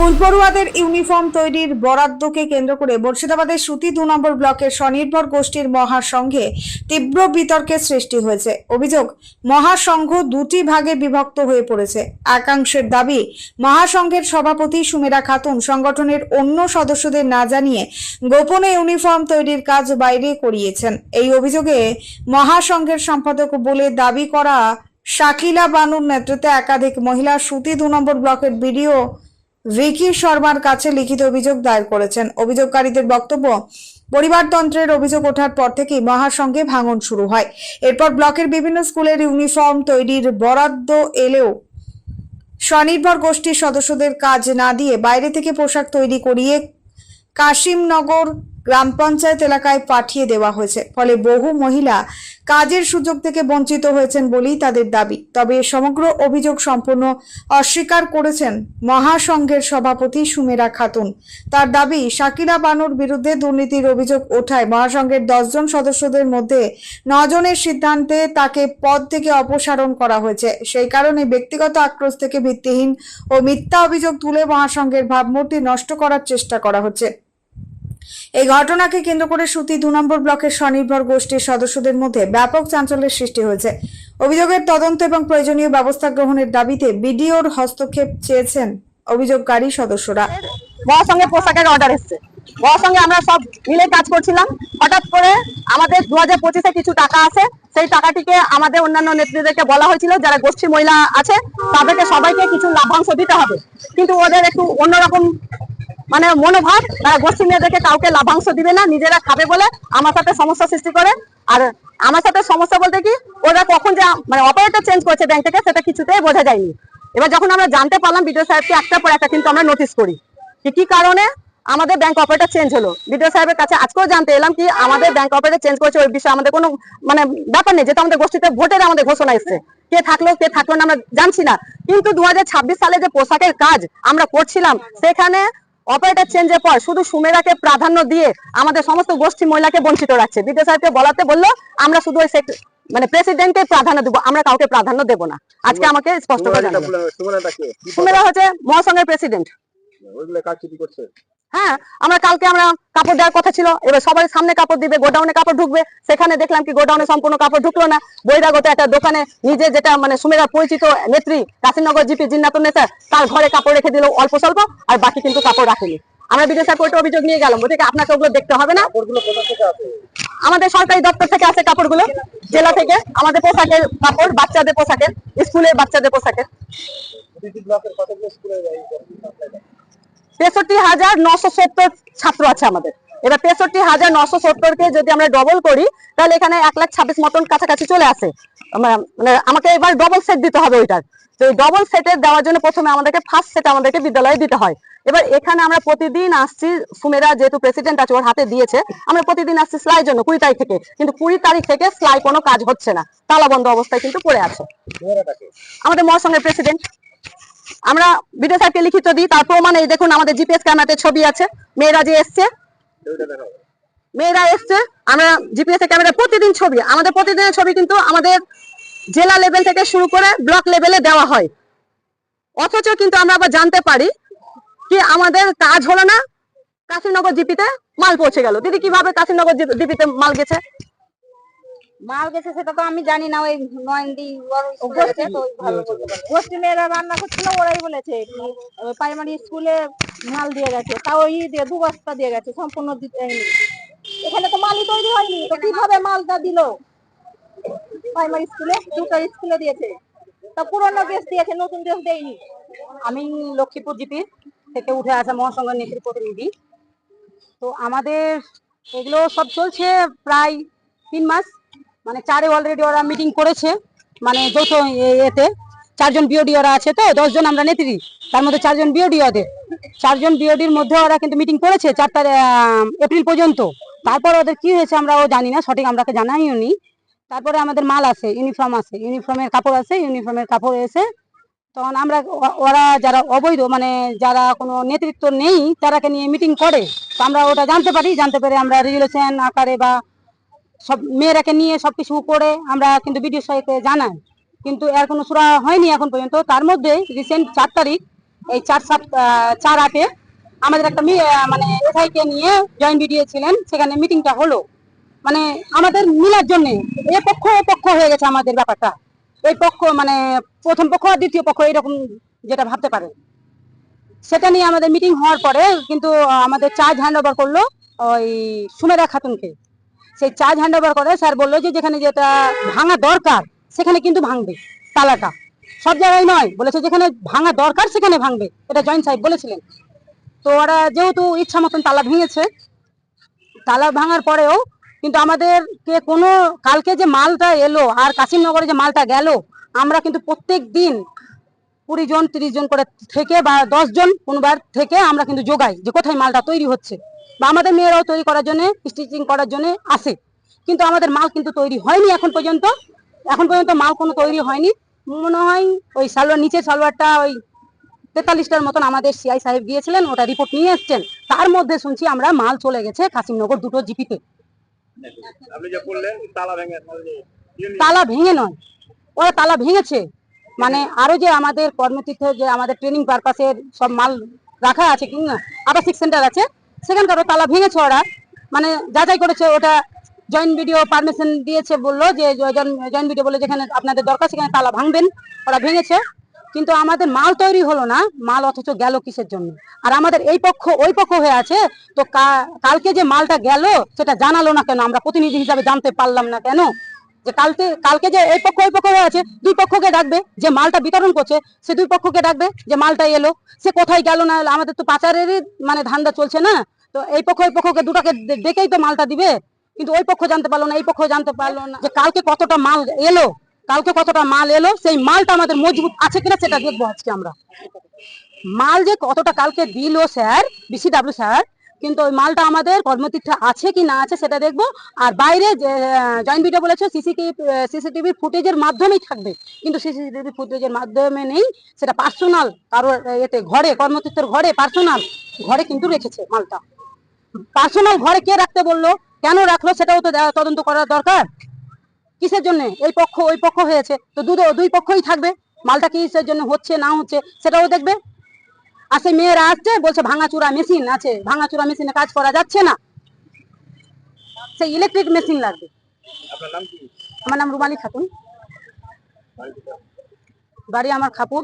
School পড়ুয়াদের uniform তৈরির বরাদ্দকে কেন্দ্র করে মুর্শিদাবাদের সুতি 2 নম্বর ব্লকের স্বনির্ভর গোষ্ঠীর মহাসংঘে তীব্র বিতর্কের সৃষ্টি হয়েছে। অভিযোগ, মহাসংঘ দুটি ভাগে বিভক্ত হয়ে পড়েছে। একাংশের দাবি, মহাসংঘের সভাপতি সুমেরা খাতুন সংগঠনের অন্য সদস্যদের না জানিয়ে গোপনে ইউনিফর্ম তৈরির কাজ বাইরে করিয়েছেন। এই অভিযোগে মহাসংঘের সম্পাদক বলে দাবি করা শাকিলা বানুর নেতৃত্বে একাধিক মহিলা সুতি 2 নম্বর ব্লকের বিডিও ভিকি শর্মার কাছে লিখিত অভিযোগ দায়ের করেছেন। অভিযোগকারীদের বক্তব্য, পরিবারতন্ত্রের অভিযোগ ওঠার পর থেকেই মহাসংঘে ভাঙন শুরু হয়। এরপর ব্লকের বিভিন্ন স্কুলের ইউনিফর্ম তৈরির বরাদ্দ এলেও স্বনির্ভর গোষ্ঠীর সদস্যদের কাজ না দিয়ে বাইরে থেকে পোশাক তৈরি করিয়ে কাশিমনগর গ্রাম পঞ্চায়েত এলাকায় পাঠিয়ে দেওয়া হয়েছে। ফলে বহু মহিলা কাজের সুযোগ থেকে বঞ্চিত হয়েছেন বলেই তাদের দাবি। তবে সমগ্র অভিযোগ সম্পূর্ণ অস্বীকার করেছেন মহাসংঘের সভাপতি সুমেরা খাতুন। তার দাবি, শাকিলা বানুর বিরুদ্ধে দুর্নীতির অভিযোগ ওঠায় মহাসংঘের 10 জন সদস্যদের মধ্যে 9 জনের সিদ্ধান্তে তাকে পদ থেকে অপসারণ করা হয়েছে। সেই কারণে ব্যক্তিগত আক্রোশ থেকে ভিত্তিহীন ও মিথ্যা অভিযোগ তুলে মহাসংঘের ভাবমূর্তি নষ্ট করার চেষ্টা করা হচ্ছে। এই ঘটনাকে কেন্দ্র করে সুতি 2 নম্বর ব্লকের স্বনির্ভর গোষ্ঠীর সদস্যদের মধ্যে ব্যাপক চাঞ্চল্যের সৃষ্টি হয়েছে। অভিযোগের তদন্ত এবং প্রয়োজনীয় ব্যবস্থা গ্রহণের দাবিতে বিডিওর হস্তক্ষেপ চেয়েছেন অভিযোগকারী সদস্যরা। মহাসংঘের পোশাকের অর্ডার এসেছে, মহাসংঘে আমরা সব মিলে কাজ করছিলাম। হঠাৎ করে আমাদের 2025-এ কিছু টাকা আছে, সেই টাকাটিকে আমাদের অন্যান্য নেতৃত্বদেরকে বলা হয়েছিল যারা গোষ্ঠী মহিলা আছে তাদেরকে সবাইকে কিছু লাভ্যাংশ দিতে হবে। কিন্তু ওদের একটু অন্যরকম মনোভাব, তারা গোষ্ঠী মেয়েদেরকে কাউকে লাভাংশ দিবে না, নিজেরা খাবে বলে আমার সাথে সমস্যা সৃষ্টি করে। আর আমার সাথে সমস্যা বলতে কি, ওরা কখন যে অপারেটর চেঞ্জ করেছে ব্যাংক থেকে সেটা কিছুতেই বোঝা যায়নি। এবার যখন আমরা জানতে পারলাম বিডিও সাহেবকে একটার পর একটা কিন্তু আমরা নোটিশ করি কি কারণে আমাদের ব্যাংক অপারেটর চেঞ্জ হলো। বিডিও সাহেবের কাছে আজকেও জানতে এলাম কি আমাদের ব্যাংক অপারেটর চেঞ্জ করেছে, ওই বিষয়ে আমাদের কোনো ব্যাপার নেই, যেটা আমাদের গোষ্ঠীতে ভোটের আমাদের ঘোষণা এসছে। কে থাকলো না আমরা জানছি না। কিন্তু 2026 সালে যে পোশাকের কাজ আমরা করছিলাম সেখানে অপারেটর চেঞ্জের পর শুধু সুমেরাকে প্রাধান্য দিয়ে আমাদের সমস্ত গোষ্ঠী মহিলাকে বঞ্চিত রাখছে। বিডিও সাহেবকে বললো আমরা শুধু ওই প্রেসিডেন্টের প্রাধান্য দেবো, আমরা কাউকে প্রাধান্য দেবো না। আজকে আমাকে স্পষ্ট করে জানাবো। সুমেরা হচ্ছে মহাসংঘের প্রেসিডেন্ট। হ্যাঁ, কালকে আমরা কাপড় দেওয়ার কথা ছিল, এবার সবার সামনে কাপড় দিবে, গোডাউনে কাপড় ঢুকবে। সেখানে দেখলাম কি গোডাউনে সম্পূর্ণ কাপড় ঢুকলো না। বহিরাগত একটা দোকানে নিজে যেটা সুমেরা পরিচিত নেত্রী কাশিমনগর জিপি জিন্নাতুন নেতা, তার ঘরে কাপড় রেখে দিল অল্প স্বল্প, আর বাকি কিন্তু কাপড় রাখেনি। আমরা বিডিও সাহেব ওইটা অভিযোগ নিয়ে গেলাম, বলতে আপনাকে ওগুলো দেখতে হবে না। আমাদের সরকারি দপ্তর থেকে আসে কাপড়গুলো, জেলা থেকে আমাদের পোশাকের কাপড়, বাচ্চাদের পোশাকের, স্কুলের বাচ্চাদের পোশাকের। 63,970 ছাত্র আছে আমাদের। এবার 63,970-কে যদি আমরা ডবল করি তাহলে এখানে 1,26,000 মতন কাছাকাছি চলে আসে। আমাকে এবার ডবল সেট দিতে হবে ওইটার। তো এই ডবল সেটের দেওয়ার জন্য প্রথমে আমাদেরকে ফার্স্ট সেট আমাদেরকে বিদ্যালয়ে দিতে হয়। এবার এখানে আমরা প্রতিদিন আসছি, সুমেরা যেহেতু প্রেসিডেন্ট আছে ওর হাতে দিয়েছে, আমরা প্রতিদিন আসছি সেলাই জন্য 20 তারিখ থেকে। কিন্তু 20 তারিখ থেকে সেলাই কোনো কাজ হচ্ছে না, তালাবন্ধ অবস্থায় কিন্তু পড়ে আছে। আমাদের মহাসংঘের প্রেসিডেন্ট। আমরা বিডিও সাহেবকে লিখিত দিই, তার প্রমাণ এই দেখুন আমাদের জিপিএস ক্যামেরাতে ছবি আছে। মেয়েরা এসছে, আমরা জিপিএস ক্যামেরা প্রতিদিন ছবি, আমাদের প্রতিদিনের ছবি কিন্তু আমাদের জেলা লেভেল থেকে শুরু করে ব্লক লেভেলে দেওয়া হয়। অথচ কিন্তু আমরা আবার জানতে পারি কি আমাদের কাজ হলো না, কাশিমনগর জিপিতে মাল পৌঁছে গেল। দিদি, কিভাবে কাশিমনগর জিপিতে মাল গেছে সেটা তো আমি জানি না। ওই নয়ন্দি গোষ্ঠী মেয়েরা রান্না করছিল, ওরাই বলেছে প্রাইমারি স্কুলে মাল দিয়ে গেছে, তাও 2 বস্তা দিয়ে গেছে, সম্পূর্ণ এখানে তো মালই তৈরি হয়নি, তো কিভাবে মালটা দিল? প্রাইমারি স্কুলে 2টা স্কুলে দিয়েছে, তা পুরোনো ড্রেস দিয়েছে, নতুন ড্রেস দেয়নি। আমি লক্ষ্মীপুর জিপি থেকে উঠে আসা মহাসংঘের নেত্রী প্রতিনিধি। তো আমাদের এগুলো সব চলছে প্রায় 3 মাস। 4-এ অলরেডি ওরা মিটিং করেছে, যৌথ এতে 4 জন বিওডিওরা আছে, তো 10 জন আমরা নেত্রী, তার মধ্যে 4 জন বিওডি। ওদের 4 জন বিওডির মধ্যে ওরা কিন্তু মিটিং করেছে 4 এপ্রিল পর্যন্ত। তারপর ওদের কি হয়েছে আমরাও জানি না, সঠিক আমরাকে জানাইও নি। তারপরে আমাদের মাল আছে, ইউনিফর্ম আছে, ইউনিফর্মের কাপড় আছে, ইউনিফর্মের কাপড় এসে তখন আমরা ওরা যারা অবৈধ যারা কোনো নেতৃত্ব নেই তারাকে নিয়ে মিটিং করে। তো আমরা ওটা জানতে পেরে আমরা রেজুলেশন আকারে বা সব মেয়েরাকে নিয়ে সবকিছু করে আমরা কিন্তু বিডিও সাহেবকে জানাই, কিন্তু এর কোনো সুরা হয়নি এখন পর্যন্ত। তার মধ্যে রিসেন্ট 4 তারিখ এই 4/7/4/8 আমাদের একটা মানে এসআই কে নিয়ে জয়েন্ট ভিডিও ছিলেন, সেখানে মিটিংটা হলো। মানে আমাদের মিলার জন্য এ পক্ষ ও পক্ষ হয়ে গেছে আমাদের ব্যাপারটা। এই পক্ষ মানে প্রথম পক্ষ আর দ্বিতীয় পক্ষ এরকম যেটা ভাবতে পারেন, সেটা নিয়ে আমাদের মিটিং হওয়ার পরে কিন্তু আমাদের চার্জ হ্যান্ড ওভার করলো ওই সুমেরা খাতুনকে। সেই চার্জ হ্যান্ড ওভার করে স্যার বললো যে যেখানে যেটা ভাঙা দরকার সেখানে কিন্তু ভাঙবে, তালাটা সব জায়গায় নয়, বলেছে যেখানে ভাঙা দরকার সেখানে ভাঙবে, এটা জয়েন্ট সাহেব বলেছিলেন। তো ওরা যেহেতু ইচ্ছা মতন তালা ভেঙেছে, তালা ভাঙার পরেও কিন্তু আমাদেরকে কোনো কালকে যে মালটা এলো আর কাশিমনগরে যে মালটা গেল, আমরা কিন্তু প্রত্যেক দিন 20 জন 30 জন করে থেকে বা 10 জন কোনোবার থেকে আমরা কিন্তু যোগাই যে কোথায় মালটা তৈরি হচ্ছে, বা আমাদের মেয়েরাও তৈরি করার জন্য স্টিচিং করার জন্য আসে, কিন্তু আমাদের মাল কিন্তু তৈরি হয়নি এখন পর্যন্ত। মাল কোনো তৈরি হয়নি। মনে হয় ওই সালোয়ার, নিচে সালোয়ারটা ওই 43টার মতন আমাদের সিআই সাহেব গিয়েছিলেন, ওটা রিপোর্ট নিয়ে এসছেন। তার মধ্যে শুনছি আমরা মাল চলে গেছে কাশিমনগর 2টো জিপিতে। তালা ভেঙে নয়, ওরা তালা ভেঙেছে মানে আরো যে আমাদের কর্মতীর্থ যে আমাদের ট্রেনিং পারপাসের সব মাল রাখা আছে কিনা আবাসিক সেন্টার আছে, সেখানকারও তালা ভেঙেছে ওরা, মানে যাচাই করেছে। ওটা জয়েন্ট ভিডিও পারমিশন দিয়েছে, বললো যে জয়েন্ট ভিডিও বলে যেখানে আপনাদের দরকার সেখানে তালা ভাঙবেন, ওরা ভেঙেছে। কিন্তু আমাদের মাল তৈরি হলো না, মাল অথচ গেল কিসের জন্য? আর আমাদের এই পক্ষ ওই পক্ষ হয়ে আছে, তো কালকে যে মালটা গেল সেটা জানালো না কেন? আমরা প্রতিনিধি হিসাবে জানতে পারলাম না কেন? যে কালকে যে এই পক্ষ ওই পক্ষ হয়ে আছে, দুই পক্ষকে ডাকবে, যে মালটা বিতরণ করছে সে দুই পক্ষকে ডাকবে, যে মালটা এলো সে কোথায় গেল না এলো, আমাদের তো পাচারেরই মানে ধান্দা চলছে না। তো এই পক্ষ ওই পক্ষকে দুটাকে ডেকেই তো মালটা দিবে, কিন্তু ওই পক্ষ জানতে পারলো না, এই পক্ষ জানতে পারলো না যে কালকে কতটা মাল এলো। সেই মালটা আমাদের মজবুত আছে কিনা সেটা দেখবো আজকে আমরা। মাল যে কতটা কালকে দিল স্যার, বিসিডাব্লিউ স্যার, কিন্তু ওই মালটা আমাদের কর্মতীর্থে আছে কি না আছে সেটা দেখবো। আর বাইরে যে জয়েন্ট ভিডিও বলেছে সিসিটিভি ফুটেজের মাধ্যমেই থাকবে, কিন্তু সিসিটিভি ফুটেজের মাধ্যমে নেই, সেটা পার্সোনাল কারোর এতে ঘরে, কর্মতীর্থের ঘরে পার্সোনাল ঘরে কিন্তু রেখেছে মালটা। পার্সোনাল ঘরে কে রাখতে বললো, কেন রাখলো সেটাও তো তদন্ত করার দরকার। কিসের জন্য এই পক্ষ ওই পক্ষ হয়েছে, তো দুই পক্ষই থাকবে, মালটা কিসের জন্য হচ্ছে না হচ্ছে সেটাও দেখবে। আর সেই মেয়েরা আসছে বলছে ভাঙাচুরা মেশিন আছে, ভাঙাচুরা মেশিনে কাজ করা যাচ্ছে না, সেই ইলেকট্রিক মেশিন লাগবে। আমার নাম রুমালি খাতুন, বাড়ি আমার খাপুর।